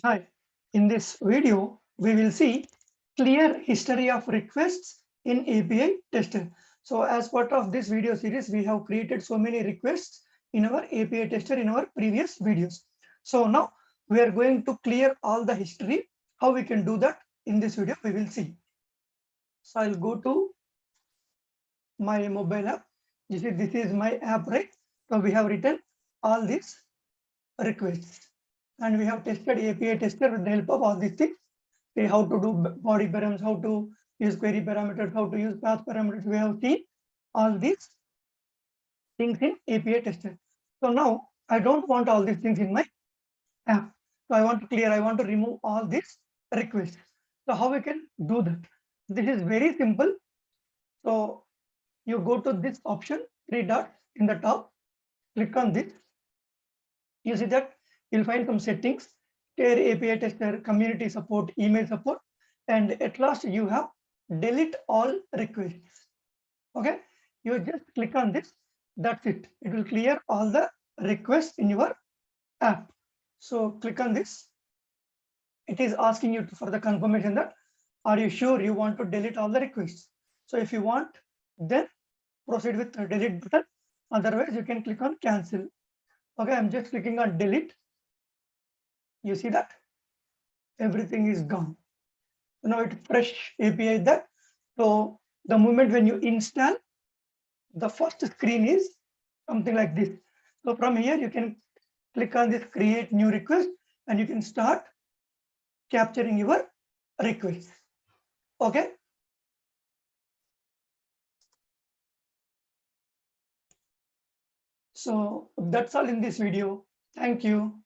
Hi, in this video, we will see clear history of requests in API tester. So as part of this video series, we have created so many requests in our API tester in our previous videos. So now we are going to clear all the history. How we can do that in this video, we will see. So I'll go to my mobile app. This is my app, right? So we have written all these requests and we have tested API tester with the help of all these things. Say how to do body params, how to use query parameters, how to use path parameters. We have seen all these things in API tester. So now I don't want all these things in my app. So I want to clear, I want to remove all these requests. So how we can do that? This is very simple. So you go to this option, three dots in the top, click on this. You see that you'll find some settings, tier API tester, community support, email support, and at last you have delete all requests. Okay, you just click on this. That's it. It will clear all the requests in your app. So click on this. It is asking you for the confirmation that are you sure you want to delete all the requests. So if you want, then proceed with the delete button. Otherwise, you can click on cancel. Okay, I'm just clicking on delete. You see that everything is gone. So now it's fresh API that. So the moment when you install, the first screen is something like this. So from here, you can click on this create new request and you can start capturing your request. Okay. So that's all in this video. Thank you.